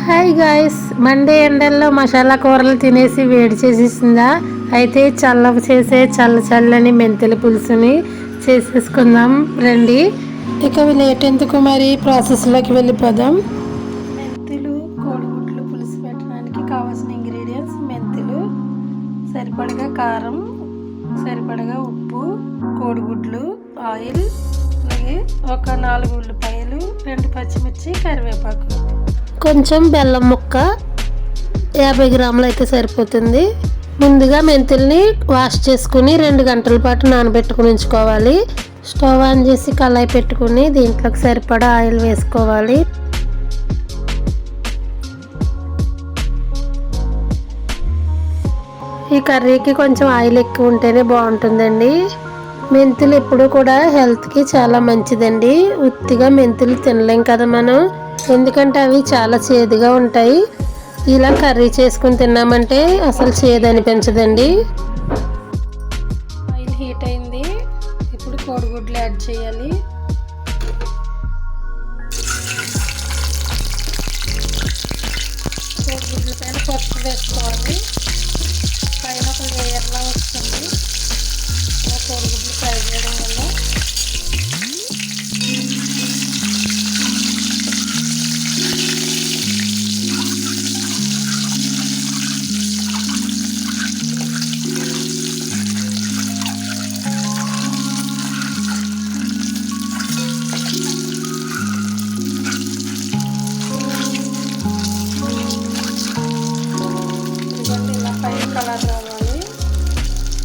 Hi guys, Monday ఎండల్లో మసాలా కూరలు తినేసి వేడి చేసేసిందా? అయితే చల్లని మెంతుల పులుసుని చేసేసుకుందాం రండి. ఇక లేట్ ఎందుకు, మరి ప్రాసెస్లోకి వెళ్ళిపోదాం. మెంతులు కోడిగుడ్లు పులుసు పెట్టడానికి కావాల్సిన ఇంగ్రీడియంట్స్: మెంతులు, సరిపడగా కారం, సరిపడగా ఉప్పు, కోడిగుడ్లు, ఆయిల్, అలాగే ఒక 4 ఉల్లిపాయలు, 2 పచ్చిమిర్చి, కరివేపాకు, కొంచెం బెల్లం ముక్క, 50 గ్రాములు అయితే సరిపోతుంది. ముందుగా మెంతుల్ని వాష్ చేసుకుని 2 గంటల పాటు నానబెట్టుకుని ఉంచుకోవాలి. స్టవ్ ఆన్ చేసి కళాయి పెట్టుకుని దీంట్లోకి సరిపడా ఆయిల్ వేసుకోవాలి. ఈ కర్రీకి కొంచెం ఆయిల్ ఎక్కువ ఉంటేనే బాగుంటుందండి. మెంతులు ఎప్పుడు కూడా హెల్త్కి చాలా మంచిదండి. ఉత్తిగా మెంతులు తినలేం కదా మనం, ఎందుకంటే అవి చాలా చేదుగా ఉంటాయి. ఇలా కర్రీ చేసుకుని తిన్నామంటే అసలు చేదు అనిపించదండి. ఆయిల్ హీట్ అయింది, ఇప్పుడు కోడిగుడ్లు యాడ్ చేయాలి. కోడిగుడ్ల పైన పసుపు వేసుకోవాలి. పైన ఒక లేయర్లా వస్తుంది ఇలా కోడిగుడ్లు ఫ్రై చేయడం వల్ల. ఇలా పైన కలర్ రావాలి,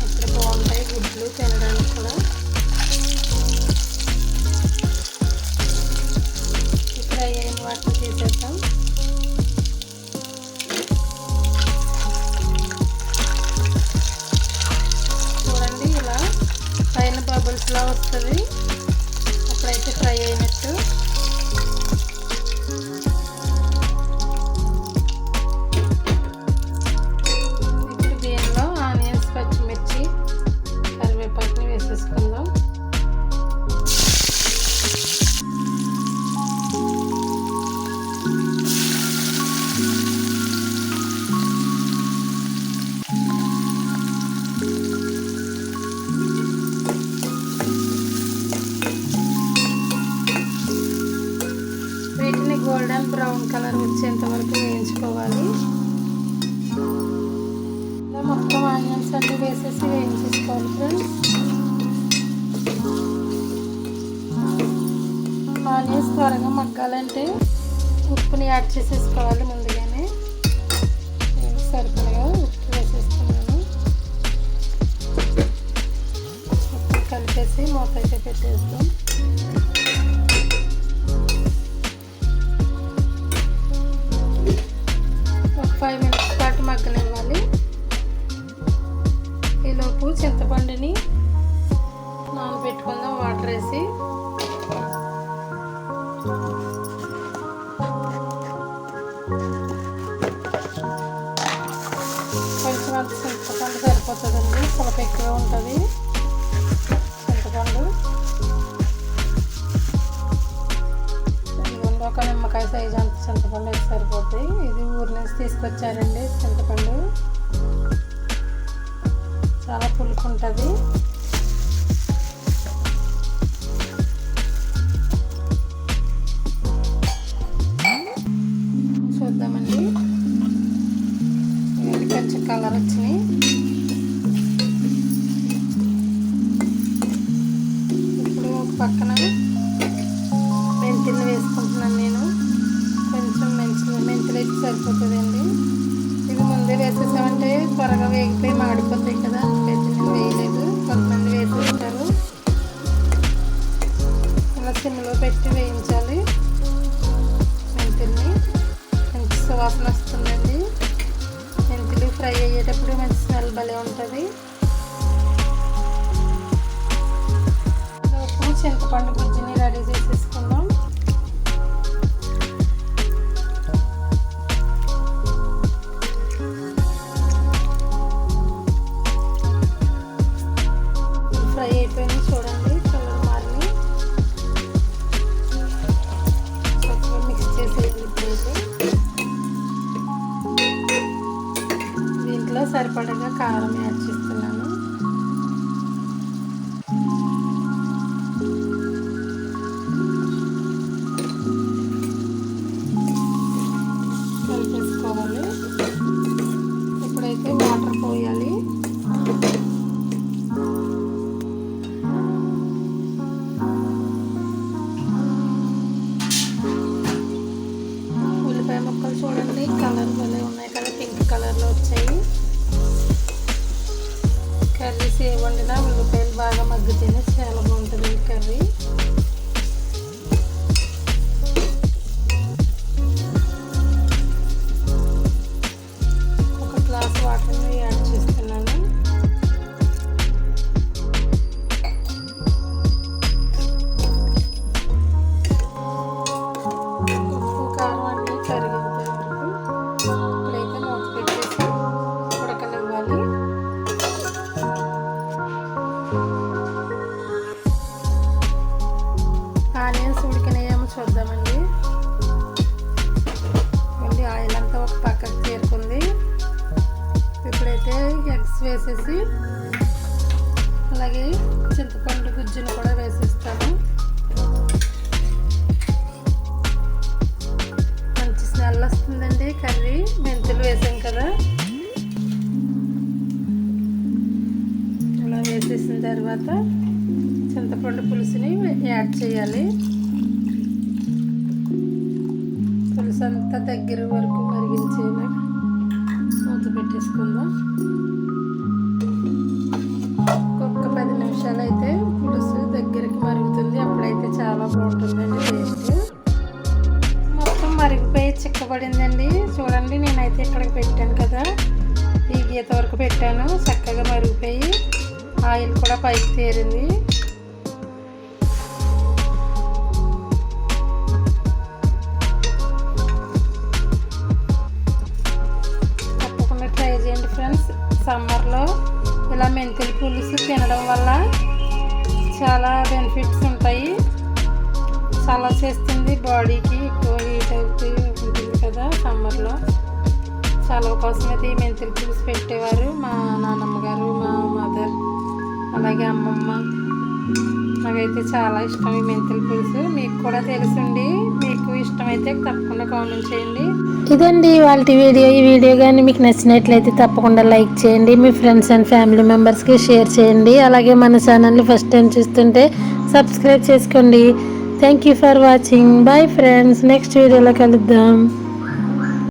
అప్పుడు బాగుంటాయి గుడ్లు తినడానికి కూడా. ఫ్రై అయిన వాటిని తీసేద్దాం. చూడండి, ఇలా పైన బబుల్స్లా వస్తుంది, అప్పుడైతే ఫ్రై అయినట్టు. వేసేసుకుందాం. వీటిని గోల్డెన్ బ్రౌన్ కలర్ వచ్చేంత వరకు వేయించుకోవాలి. మొత్తం ఆనియన్స్ అన్ని వేసేసి వేయించేసుకోవాలి ఫ్రెండ్స్. ఆనియన్స్ త్వరగా మగ్గాలంటే ఉప్పుని యాడ్ చేసేసుకోవాలి ముందుగానే. సరిపడగా ఉప్పు వేసేస్తున్నాను. ఉప్పు కలిపేసి మూత అయితే పెట్టేస్తాం. ఒక 5 మినిట్స్ పాటు మగ్గనివ్వాలి. ఈలోపు చింతపండుని నానబెట్టుకుందాం వాటర్ వేసి. కొంచెం అంత చింతపండు సరిపోతుందండి, పులప ఎక్కువ ఉంటుంది చింతపండు. ఒక నిమ్మకాయ సైజు అంత చింతపండు అయితే సరిపోతాయి. ఇది ఊరి నుంచి తీసుకొచ్చారండి చింతపండు, చాలా పులుపు ఉంటుంది. చూద్దామండి, ఇవన్నీ కొంచెం కలర్ వచ్చినాయి. ఇప్పుడు ఒక పక్కన మెంతులు వేసుకుంటున్నాను నేను. కొంచెం మెంతులు అయితే సరిపోతుందండి. ఇది ముందే వేసేసామంటే త్వరగా వేగిపోయి మాడిపోతాయి కదా, అందుకైతే నేను వేయలేదు. కొంతమంది వేసేస్తారు. ఇలా సిమ్లో పెట్టి వేయించాలి మెంతుల్ని. మంచి సువాసన వస్తుందండి. మెంతులు ఫ్రై అయ్యేటప్పుడు మంచి స్మెల్ భలే ఉంటుంది. లోపు చింతపండు గుజ్జుని రెడీ చేసేసుకుందాం. ఫ్రై అయిపోయింది చూడండి, కలర్ మారి. మిక్స్ చేసేది ఇప్పుడైతే. సరిపడగా కారం యాడ్ చేస్తున్నాను. కలిపేసుకోవాలి. ఇప్పుడైతే వాటర్ పోయాలి. ఉల్లిపాయ ముక్కలు చూడండి కలర్ భలే ఉన్నాయి కదా, పింక్ కలర్లో వచ్చాయి. కర్రీస్ ఏ వండినా ఉల్లిపాయలు బాగా మగ్గితేనే చాలా బాగుంటుంది కర్రీ. ఒక గ్లాస్ వాటర్ని యాడ్ చేస్తున్నాను. ఉప్పు కారం అన్నీ కరిగిపోయే వరకు ఇప్పుడైతే మూత పెట్టేసి ఉడకనివ్వాలి. ఆనియన్స్ ఉడికినాయేమో చూద్దామండి. ఆయిల్ అంతా ఒక పక్కకు చేరుకుంది. ఇప్పుడైతే ఎగ్స్ వేసేసి అలాగే చింతపండు గుజ్జును కూడా వేసేస్తాను. మంచి స్మెల్ వస్తుందండి కర్రీ, మెంతులు వేసాం కదా. ఇలా వేసేసిన తర్వాత చింతపండు పులుసుని యాడ్ చేయాలి. పులుసు అంతా దగ్గర వరకు మరిగించేలా మూత పెట్టేసుకుందాం. ఒక్క 10 నిమిషాలు అయితే పులుసు దగ్గరికి మరుగుతుంది. అప్పుడైతే చాలా బాగుంటుందండి టేస్ట్. మొత్తం మరిగిపోయి చిక్కబడిందండి. చూడండి నేనైతే ఇక్కడికి పెట్టాను కదా, ఈ గీత వరకు పెట్టాను. చక్కగా మరిగిపోయి ఆయిల్ కూడా పైకి తేరింది. ఫ్రెండ్స్, సమ్మర్లో ఇలా మెంతుల పులుసు తినడం వల్ల చాలా బెనిఫిట్స్ ఉంటాయి. చలవ చేస్తుంది, బాడీకి ఎక్కువ హీట్ అవుతూ ఉంటుంది కదా సమ్మర్లో. చలవ కోసమైతే ఈ మెంతుల పులుసు పెట్టేవారు మా నాన్నమ్మ గారు, మా మదర్, అలాగే అమ్మమ్మ. నాకైతే చాలా ఇష్టం ఈ మెంతుల పులుసు. మీకు కూడా తెలుసండి, మీకు ఇష్టమైతే తప్పకుండా కామెంట్ చేయండి. ఇదండి వాళ్ళ వీడియో. ఈ వీడియో కానీ మీకు నచ్చినట్లయితే తప్పకుండా లైక్ చేయండి. మీ ఫ్రెండ్స్ అండ్ ఫ్యామిలీ మెంబర్స్కి షేర్ చేయండి. అలాగే మన ఛానల్ని ఫస్ట్ టైం చూస్తుంటే సబ్స్క్రైబ్ చేసుకోండి. Thank you for watching. Bye friends, next వీడియోలో కలుద్దాం.